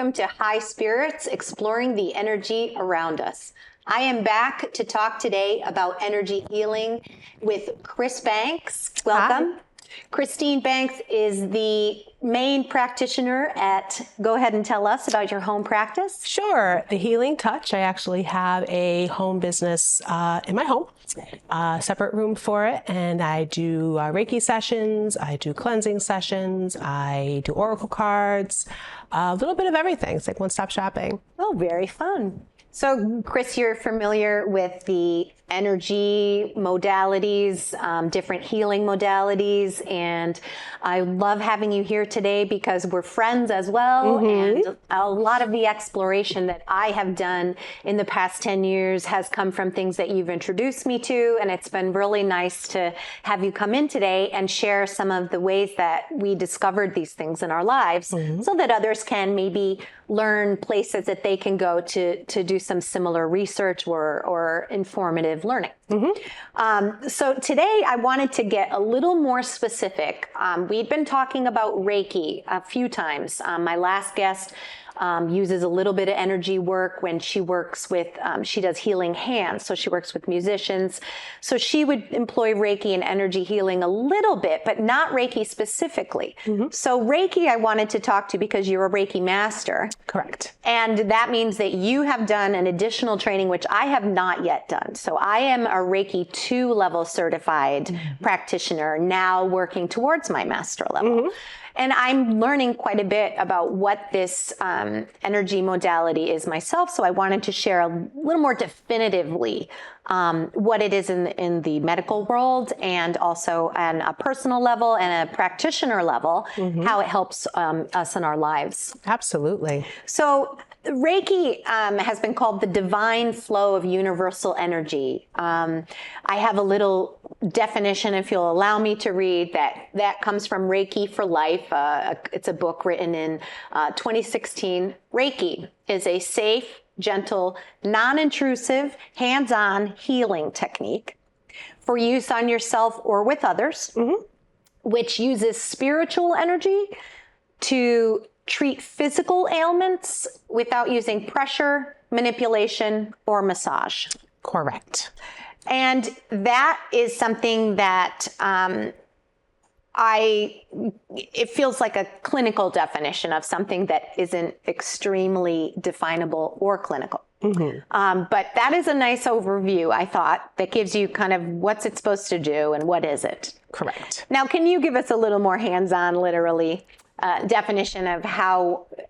welcome to High Spirits, exploring the energy around us. I am back to talk today about energy healing with Chris Banks. Welcome. Hi. Christine Banks is the main practitioner at, go ahead and tell us about your home practice. Sure. The Healing Touch. I actually have a home business in my home, a separate room for it. And I do Reiki sessions, I do cleansing sessions, I do oracle cards, a little bit of everything. It's like one-stop shopping. Oh, very fun. So, Chris, you're familiar with the energy modalities, different healing modalities, and I love having you here today because we're friends as well, and a lot of the exploration that I have done in the past 10 years has come from things that you've introduced me to, and it's been really nice to have you come in today and share some of the ways that we discovered these things in our lives so that others can maybe learn places that they can go to do some similar research or informative learning. So today I wanted to get a little more specific. We'd been talking about Reiki a few times. My last guest uses a little bit of energy work when she works with, she does healing hands, so she works with musicians. So she would employ Reiki and energy healing a little bit, but not Reiki specifically. So Reiki I wanted to talk to because you're a Reiki master. Correct. And that means that you have done an additional training, which I have not yet done. So I am a Reiki 2 level certified practitioner, now working towards my master level. And I'm learning quite a bit about what this energy modality is myself. So I wanted to share a little more definitively what it is in the medical world, and also on a personal level and a practitioner level, how it helps us in our lives. Absolutely. So Reiki has been called the divine flow of universal energy. I have a little definition, if you'll allow me to read, that comes from Reiki for Life. It's a book written in 2016. Reiki is a safe, gentle, non-intrusive, hands-on healing technique for use on yourself or with others, which uses spiritual energy to treat physical ailments without using pressure, manipulation, or massage. Correct. And that is something that it feels like a clinical definition of something that isn't extremely definable or clinical. But that is a nice overview, I thought, that gives you kind of what's it supposed to do and what is it. Correct. Now, can you give us a little more hands-on, literally, definition of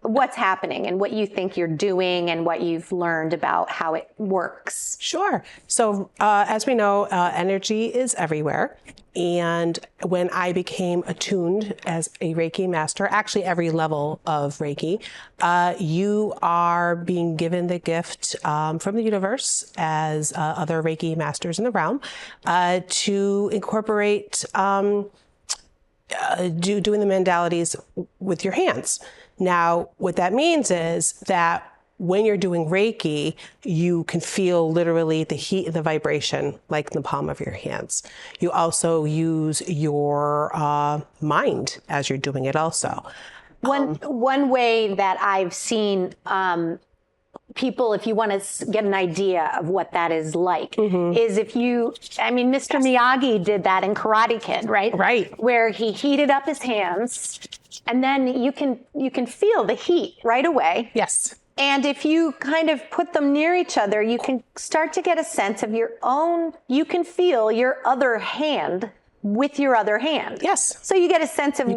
what's happening and what you think you're doing and what you've learned about how it works? Sure. So as we know, energy is everywhere. And when I became attuned as a Reiki master, actually every level of Reiki, you are being given the gift from the universe, as other Reiki masters in the realm, to incorporate doing the modalities with your hands. Now, what that means is that when you're doing Reiki, you can feel literally the heat and the vibration like in the palm of your hands. You also use your mind as you're doing it also. One way that I've seen people, if you want to get an idea of what that is like, is Mr. Miyagi did that in Karate Kid, right? Right. Where he heated up his hands, and then you can feel the heat right away. Yes. And if you kind of put them near each other, you can start to get a sense of you can feel your other hand with your other hand. Yes. So you get a sense of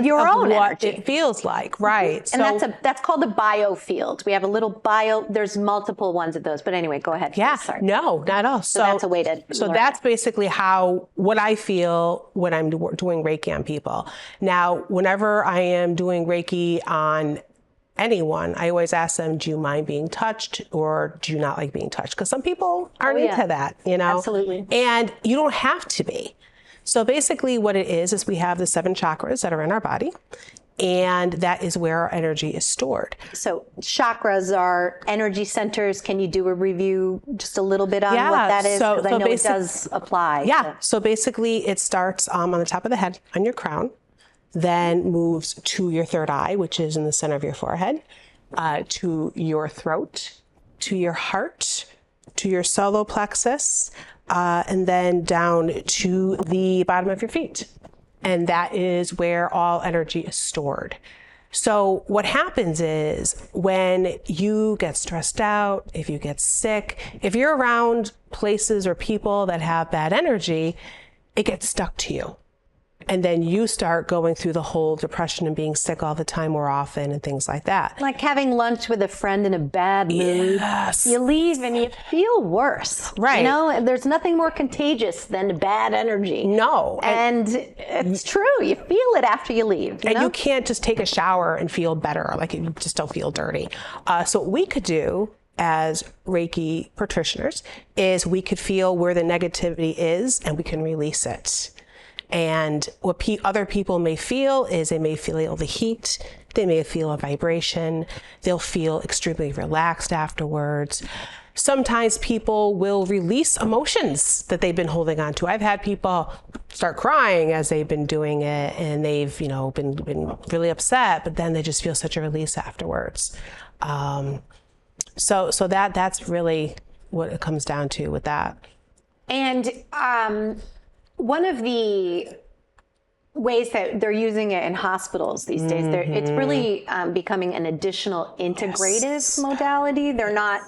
your own what energy. It feels like, right? And that's called a biofield. We have a little there's multiple ones of those. But anyway, go ahead. Yeah. Sorry. No, not at all. So that's a way to So learn that's basically what I feel when I'm doing Reiki on people. Now, whenever I am doing Reiki on anyone, I always ask them, do you mind being touched or do you not like being touched? Because some people aren't into that, Absolutely. And you don't have to be. So basically what it is we have the 7 chakras that are in our body, and that is where our energy is stored. So chakras are energy centers. Can you do a review just a little bit on what that is? Because I know it does apply. Yeah. So basically it starts on the top of the head, on your crown, then moves to your third eye, which is in the center of your forehead, to your throat, to your heart, to your solar plexus, and then down to the bottom of your feet. And that is where all energy is stored. So what happens is when you get stressed out, if you get sick, if you're around places or people that have bad energy, it gets stuck to you. And then you start going through the whole depression and being sick all the time more often and things like that. Like having lunch with a friend in a bad mood. Yes. You leave and you feel worse. Right. You know, there's nothing more contagious than bad energy. No. And it's true. You feel it after you leave. And you can't just take a shower and feel better. Like you just don't feel dirty. So what we could do as Reiki practitioners is we could feel where the negativity is and we can release it. And what other people may feel is they may feel the heat, they may feel a vibration, they'll feel extremely relaxed afterwards. Sometimes people will release emotions that they've been holding on to. I've had people start crying as they've been doing it, and they've, been really upset, but then they just feel such a release afterwards. So that's really what it comes down to with that. And one of the ways that they're using it in hospitals these days, it's really becoming an additional integrative modality. They're not,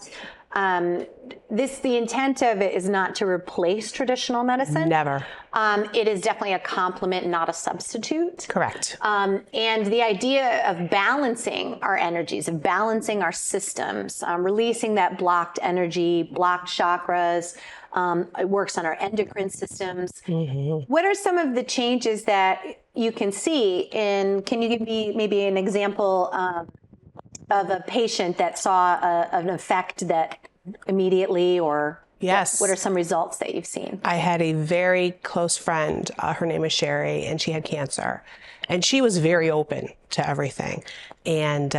the intent of it is not to replace traditional medicine. Never. It is definitely a complement, not a substitute. Correct. And the idea of balancing our energies, of balancing our systems, releasing that blocked energy, blocked chakras. It works on our endocrine systems. What are some of the changes that you can see can you give me maybe an example of a patient that saw an effect that immediately, or yes. What are some results that you've seen? I had a very close friend, her name is Sherry, and she had cancer. And she was very open to everything. And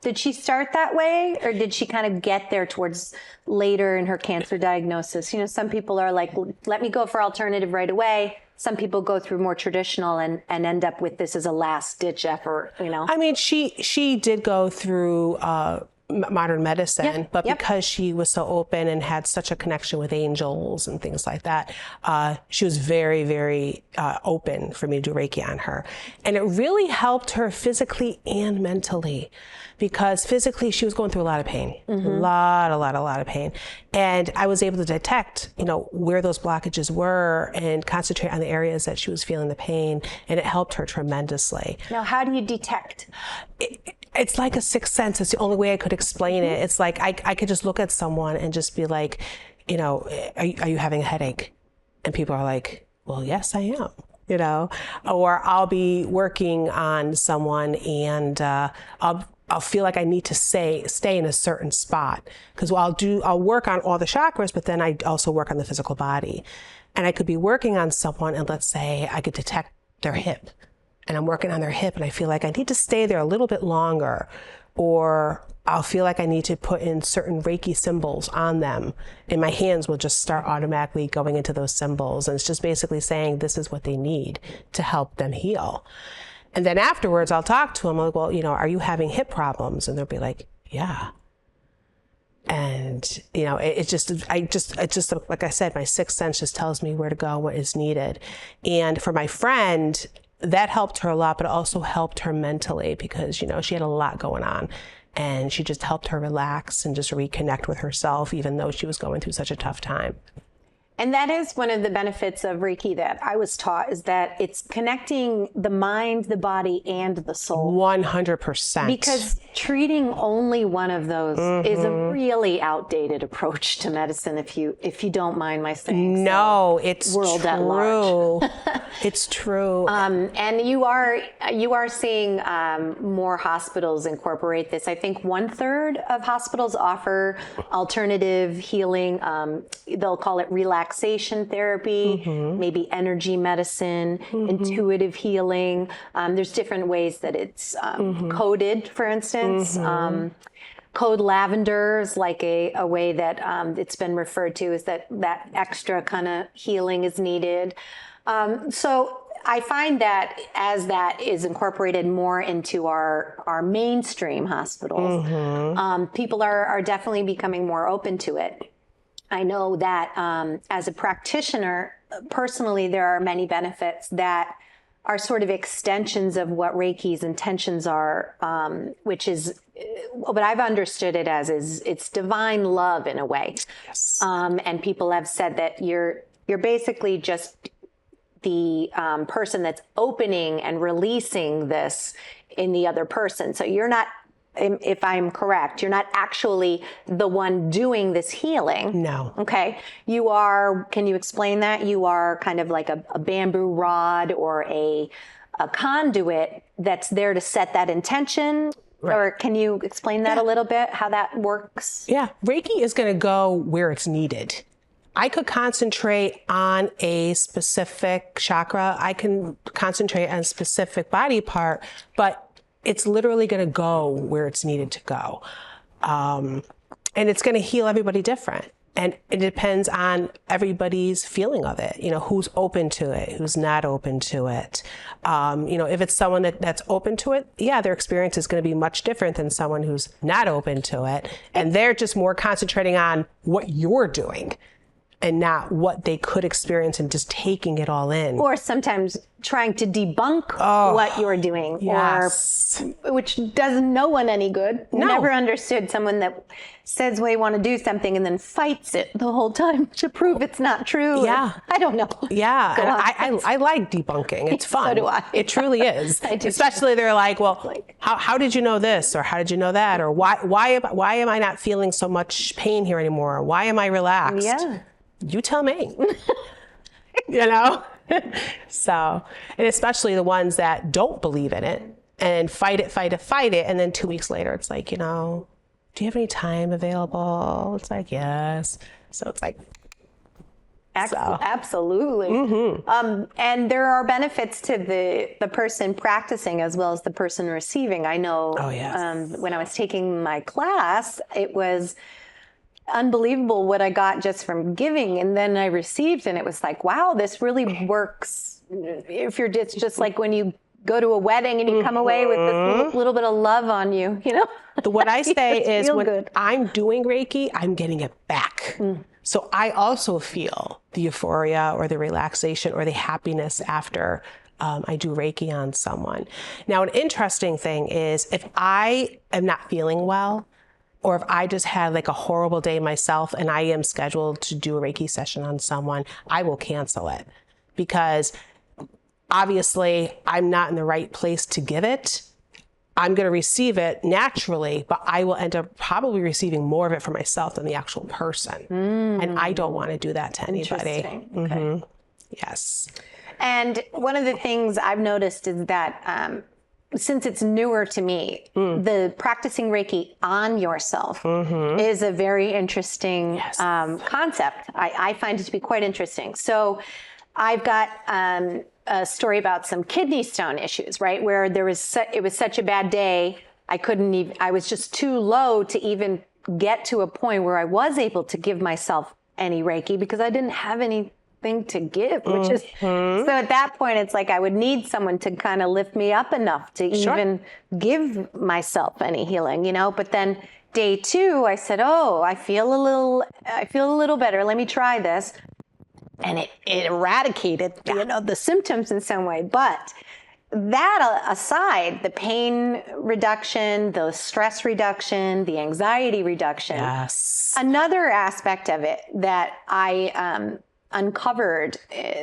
did she start that way, or did she kind of get there towards later in her cancer diagnosis? Some people are like, let me go for alternative right away. Some people go through more traditional and end up with this as a last ditch effort, I mean, she did go through modern medicine, but because she was so open and had such a connection with angels and things like that, she was very, very open for me to do Reiki on her. And it really helped her physically and mentally, because physically she was going through a lot of pain, a lot of pain. And I was able to detect, where those blockages were and concentrate on the areas that she was feeling the pain. And it helped her tremendously. Now, how do you detect? It's like a sixth sense. It's the only way I could explain it. It's like I could just look at someone and just be like, are you having a headache? And people are like, well, yes, I am. Or I'll be working on someone and I'll feel like I need to stay in a certain spot, because I'll work on all the chakras, but then I also work on the physical body. And I could be working on someone, and let's say I could detect their hip, and I'm working on their hip and I feel like I need to stay there a little bit longer, or I'll feel like I need to put in certain Reiki symbols on them, and my hands will just start automatically going into those symbols. And it's just basically saying this is what they need to help them heal. And then afterwards I'll talk to them. I'm like, well, are you having hip problems? And they'll be like, yeah. And, it's just like I said, my sixth sense just tells me where to go, what is needed. And for my friend, that helped her a lot, but it also helped her mentally, because, she had a lot going on, and she just helped her relax and just reconnect with herself, even though she was going through such a tough time. And that is one of the benefits of Reiki that I was taught, is that it's connecting the mind, the body, and the soul. 100%. Because treating only one of those is a really outdated approach to medicine, if you don't mind my saying. No, it's world true. At large. It's true. And you are seeing more hospitals incorporate this. I think 1/3 of hospitals offer alternative healing. They'll call it relaxation therapy, maybe energy medicine, intuitive healing. There's different ways that it's coded, for instance. Code lavender is like a way that it's been referred to, is that extra kind of healing is needed. So I find that as that is incorporated more into our mainstream hospitals, people are definitely becoming more open to it. I know that as a practitioner, personally, there are many benefits that are sort of extensions of what Reiki's intentions are, which is what I've understood it as is it's divine love in a way. Yes. And people have said that you're basically just the person that's opening and releasing this in the other person. So you're not, if I'm correct, you're not actually the one doing this healing. No. Okay. You are, can you explain that? You are kind of like a bamboo rod or a conduit that's there to set that intention. Right. Or can you explain that a little bit, how that works? Yeah. Reiki is going to go where it's needed. I could concentrate on a specific chakra. I can concentrate on a specific body part, but it's literally going to go where it's needed to go. And it's going to heal everybody different. And it depends on everybody's feeling of it. You know, who's open to it, who's not open to it. You know, if it's someone that's open to it, yeah, their experience is going to be much different than someone who's not open to it. And they're just more concentrating on what you're doing and not what they could experience and just taking it all in. Or sometimes trying to debunk what you're doing, yes. or which does no one any good. No. Never understood someone that says they want to do something and then fights it the whole time to prove it's not true. Yeah. I don't know. Yeah. And I like debunking. It's fun. So do I. It truly is. I do. Especially they're like, well, how did you know this? Or how did you know that? Or why am I not feeling so much pain here anymore? Why am I relaxed? Yeah. You tell me. You know? So, and especially the ones that don't believe in it and fight it. And then 2 weeks later, it's like, you know, do you have any time available? It's like, yes. So it's like, Absolutely. Mm-hmm. And there are benefits to the person practicing as well as the person receiving. I know when I was taking my class, it was unbelievable what I got just from giving, and then I received, and it was like, wow, this really works. If you're just like when you go to a wedding and you come away with a little bit of love on you, you know. What I say is when good. I'm doing Reiki, I'm getting it back. So I also feel the euphoria or the relaxation or the happiness after I do Reiki on someone. Now, an interesting thing is if I am not feeling well, or if I just had like a horrible day myself and I am scheduled to do a Reiki session on someone, I will cancel it because obviously I'm not in the right place to give it. I'm going to receive it naturally, but I will end up probably receiving more of it for myself than the actual person. And I don't want to do that to anybody. Interesting. Okay. Yes. And one of the things I've noticed is that since it's newer to me, the practicing Reiki on yourself is a very interesting concept. I find it to be quite interesting. So I've got a story about some kidney stone issues, right? Where there was it was such a bad day, I was just too low to even get to a point where I was able to give myself any Reiki because I didn't have anything to give, which is, so at that point, it's like I would need someone to kind of lift me up enough to even give myself any healing, you know? But then day 2, I said, I feel a little better. Let me try this. And it eradicated, you know, the symptoms in some way. But that aside, the pain reduction, the stress reduction, the anxiety reduction. Yes. Another aspect of it that I uncovered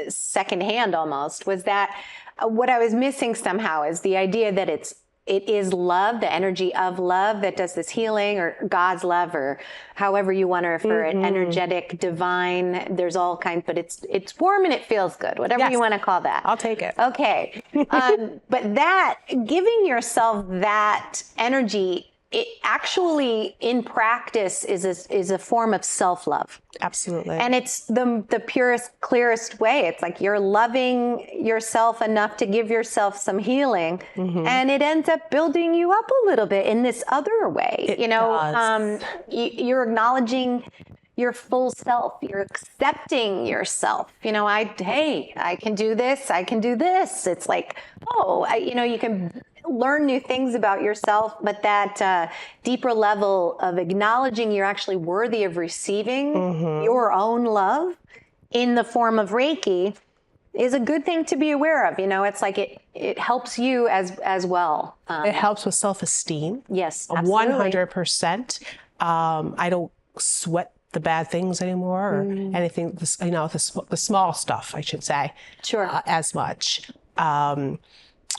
secondhand almost was that what I was missing somehow is the idea that it is love, the energy of love that does this healing, or God's love, or however you want to refer it, energetic, divine, there's all kinds, but it's warm and it feels good, whatever you want to call that. I'll take it. Okay. But that, giving yourself that energy, it actually in practice is a form of self-love. Absolutely. And it's the purest, clearest way. It's like you're loving yourself enough to give yourself some healing, and it ends up building you up a little bit in this other way. It does. You're acknowledging your full self. You're accepting yourself. You know, hey, I can do this. I can do this. It's like, you can learn new things about yourself, but that deeper level of acknowledging you're actually worthy of receiving your own love in the form of Reiki is a good thing to be aware of. You know, it's like it helps you as well. It helps with self-esteem. Yes, absolutely. 100%. I don't sweat the bad things anymore, or anything, the small stuff, I should say. Sure. As much. And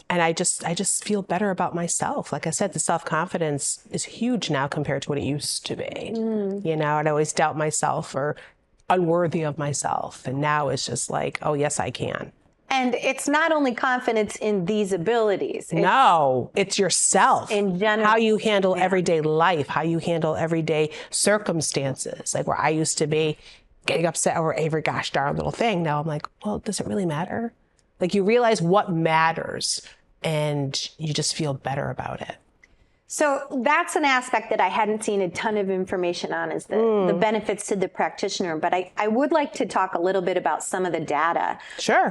I just feel better about myself. Like I said, the self-confidence is huge now compared to what it used to be. You know, I'd always doubt myself or unworthy of myself. And now it's just like, oh, yes, I can. And it's not only confidence in these abilities. It's yourself. In general. How you handle everyday life, how you handle everyday circumstances. Like where I used to be getting upset over every gosh darn little thing. Now I'm like, well, does it really matter? Like you realize what matters and you just feel better about it. So that's an aspect that I hadn't seen a ton of information on, is the benefits to the practitioner. But I would like to talk a little bit about some of the data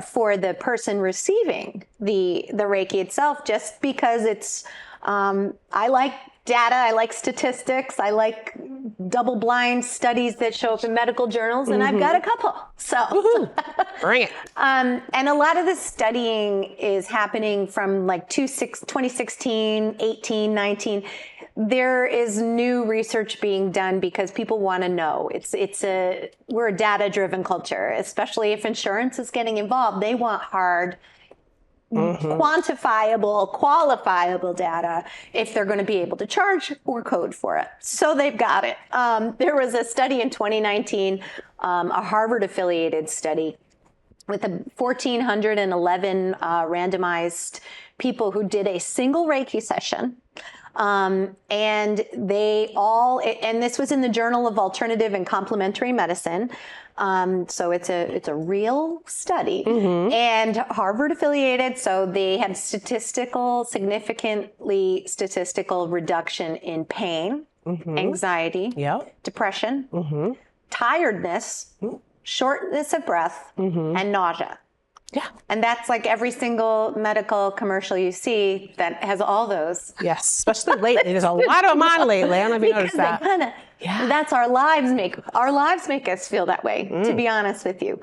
for the person receiving the Reiki itself, just because it's, I like data, I like statistics, I like double-blind studies that show up in medical journals, and I've got a couple. So bring it. And a lot of the studying is happening from like 2016, 18, 19. There is new research being done because people want to know. We're a data-driven culture, especially if insurance is getting involved. They want hard, quantifiable, qualifiable data if they're going to be able to charge or code for it. So they've got it. There was a study in 2019, a Harvard-affiliated study with 1,411 randomized people who did a single Reiki session. And they all, and this was in the Journal of Alternative and Complementary Medicine. So it's a real study, and Harvard affiliated. So they had significantly statistical reduction in pain, anxiety, depression, tiredness, shortness of breath, and nausea. Yeah. And that's like every single medical commercial you see that has all those. Yes, especially lately. There's a lot of them on lately. I don't know if you noticed that. That's our lives make us feel that way, to be honest with you.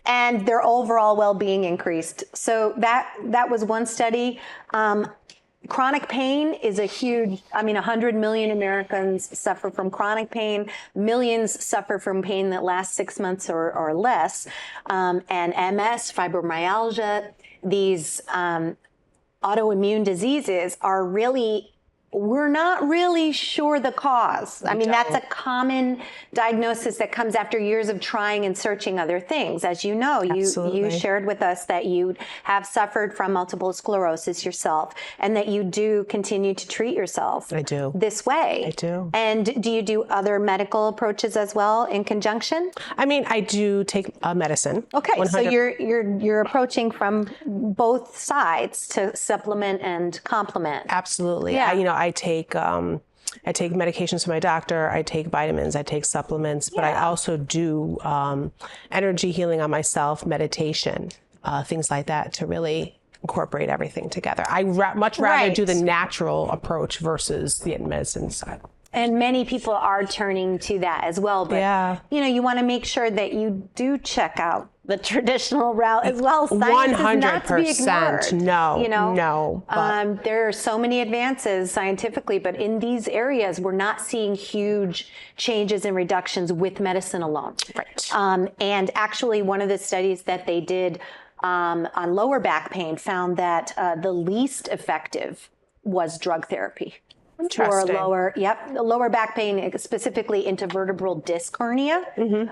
And their overall well-being increased. So that was one study. Chronic pain is a huge, 100 million Americans suffer from chronic pain. Millions suffer from pain that lasts 6 months or less. And MS, fibromyalgia, these autoimmune diseases are really, we're not really sure the cause. That's a common diagnosis that comes after years of trying and searching other things. As you know, you shared with us that you have suffered from multiple sclerosis yourself, and that you do continue to treat yourself. I do. This way. I do. And do you do other medical approaches as well in conjunction? I do take medicine. Okay, 100%. So you're approaching from both sides to supplement and complement. Absolutely. Yeah. I take medications from my doctor. I take vitamins. I take supplements. But I also do energy healing on myself, meditation, things like that to really incorporate everything together. I much rather do the natural approach versus the medicine side. And many people are turning to that as well. But, you want to make sure that you do check out the traditional route as well. Science 100%. Is not to be ignored. No. There are so many advances scientifically, but in these areas, we're not seeing huge changes and reductions with medicine alone. Right. And actually, one of the studies that they did on lower back pain found that the least effective was drug therapy. For lower back pain, specifically intervertebral disc hernia.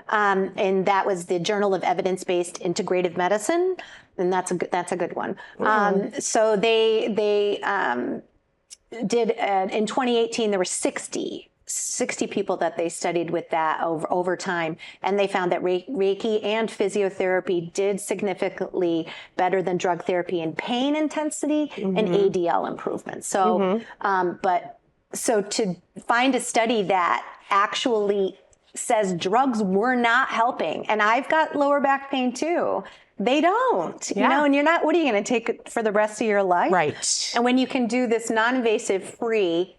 And that was the Journal of Evidence-Based Integrative Medicine. And that's a good one. So they did, in 2018, there were 60 people that they studied with that over time. And they found that Reiki and physiotherapy did significantly better than drug therapy in pain intensity and ADL improvement. So, so to find a study that actually says drugs were not helping. And I've got lower back pain too. They don't, you know, and you're not, what are you going to take it for the rest of your life? Right. And when you can do this non-invasive free,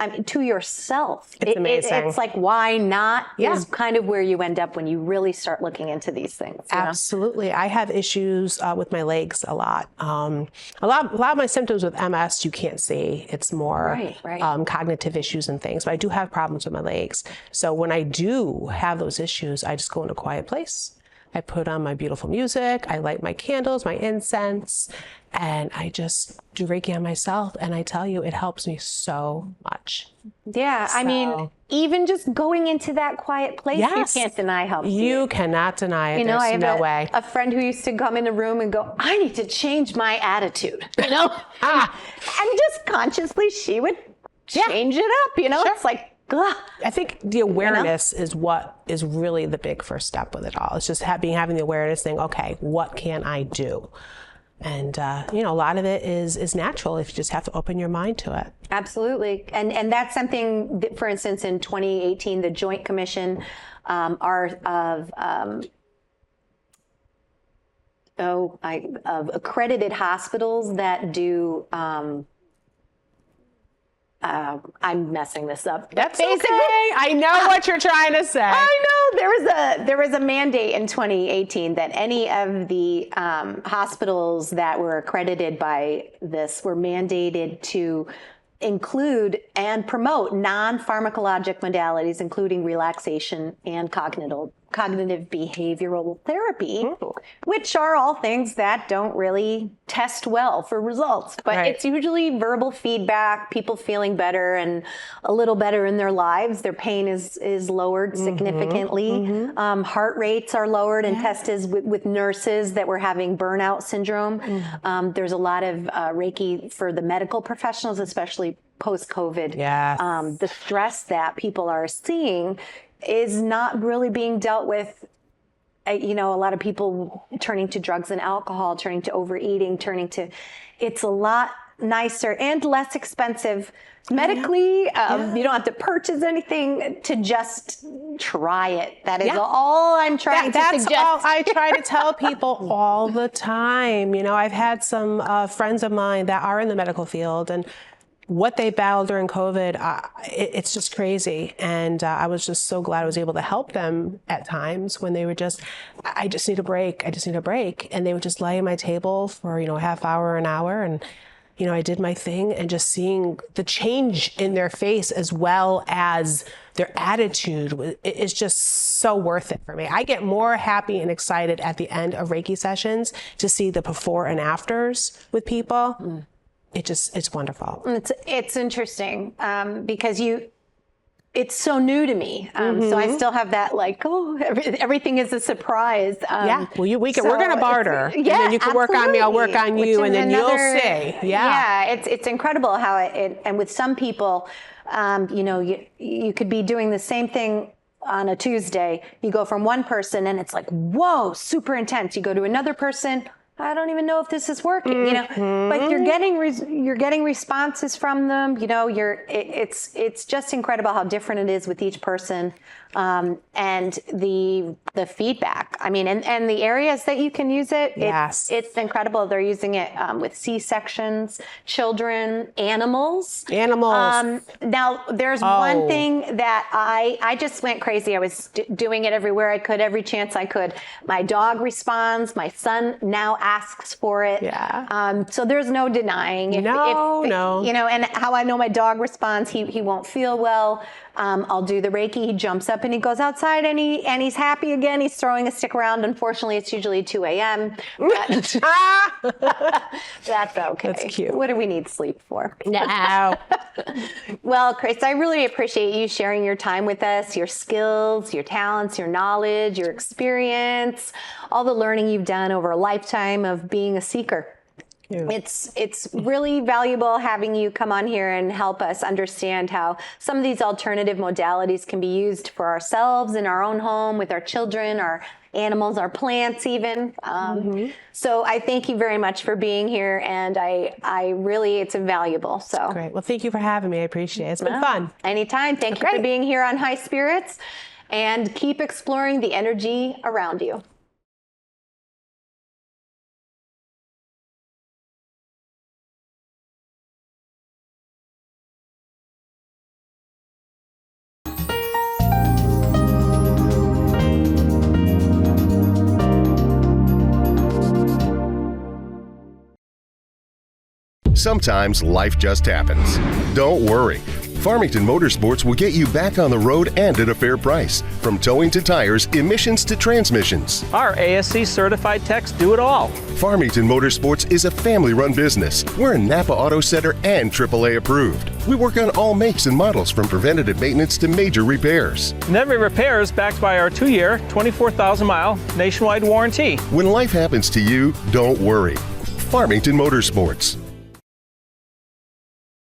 I mean, to yourself, it's amazing. It's like, why not? Yeah. Is kind of where you end up when you really start looking into these things. You know? Absolutely. I have issues with my legs a lot. A lot of my symptoms with MS you can't see. It's more cognitive issues and things. But I do have problems with my legs. So when I do have those issues, I just go in a quiet place. I put on my beautiful music. I light my candles, my incense, and I just do Reiki on myself. And I tell you, it helps me so much. Yeah. I mean, even just going into that quiet place, you can't deny helps you cannot deny it. You know, There's I have no way. a friend who used to come in the room and go, I need to change my attitude, you know? And just consciously, she would change it up, you know? It's like, ugh. I think the awareness is what is really the big first step with it all. It's just having the awareness, saying, okay, what can I do? And, you know, a lot of it is natural if you just have to open your mind to it. Absolutely. And that's something that, for instance, in 2018, the Joint Commission of accredited hospitals that do I'm messing this up. That's basically, okay. I know what you're trying to say. I know there was a mandate in 2018 that any of the hospitals that were accredited by this were mandated to include and promote non-pharmacologic modalities, including relaxation and cognitive behavioral therapy, which are all things that don't really test well for results. But it's usually verbal feedback, people feeling better and a little better in their lives. Their pain is lowered significantly. Heart rates are lowered and tested with nurses that were having burnout syndrome. There's a lot of Reiki for the medical professionals, especially post-COVID. The stress that people are seeing is not really being dealt with. You know, a lot of people turning to drugs and alcohol, turning to overeating, it's a lot nicer and less expensive medically. You don't have to purchase anything to just try it. That is all I'm trying to suggest. That's all I try to tell people all the time. You know, I've had some friends of mine that are in the medical field, and what they battled during COVID, it's just crazy. And I was just so glad I was able to help them at times when they were just, I just need a break. I just need a break. And they would just lay at my table for, you know, a half hour, an hour. And, you know, I did my thing, and just seeing the change in their face as well as their attitude is just so worth it for me. I get more happy and excited at the end of Reiki sessions to see the before and afters with people. It's wonderful. It's interesting because it's so new to me. So I still have that like, everything is a surprise. Well, we're going to barter. And then you can work on me, I'll work on you, and then you'll see. It's incredible how and with some people, you know, you could be doing the same thing on a Tuesday. You go from one person and it's like, whoa, super intense. You go to another person, I don't even know if this is working, you know, but you're getting responses from them. You know, it's just incredible how different it is with each person. And the feedback, I mean, and the areas that you can use it, it's incredible. They're using it with C-sections, children, animals. Now there's one thing that I just went crazy. I was doing it everywhere I could, every chance I could. My dog responds. My son now asks for it. So there's no denying. No. You know, and how I know my dog responds, he won't feel well. I'll do the Reiki. He jumps up and he goes outside and he's happy again. He's throwing a stick around. Unfortunately, it's usually 2 a.m. That's okay. That's cute. What do we need sleep for? No. Well, Chris, I really appreciate you sharing your time with us, your skills, your talents, your knowledge, your experience, all the learning you've done over a lifetime of being a seeker. It's really valuable having you come on here and help us understand how some of these alternative modalities can be used for ourselves in our own home, with our children, our animals, our plants even. So I thank you very much for being here, and I really, it's invaluable. So great. Well, thank you for having me. I appreciate it. It's been fun. Anytime. Thank you for being here on High Spirits. and keep exploring the energy around you. Sometimes life just happens. Don't worry. Farmington Motorsports will get you back on the road and at a fair price. From towing to tires, emissions to transmissions. Our ASC certified techs do it all. Farmington Motorsports is a family-run business. We're a Napa Auto Center and AAA approved. We work on all makes and models from preventative maintenance to major repairs. And every repair is backed by our 2-year, 24,000-mile nationwide warranty. When life happens to you, don't worry. Farmington Motorsports.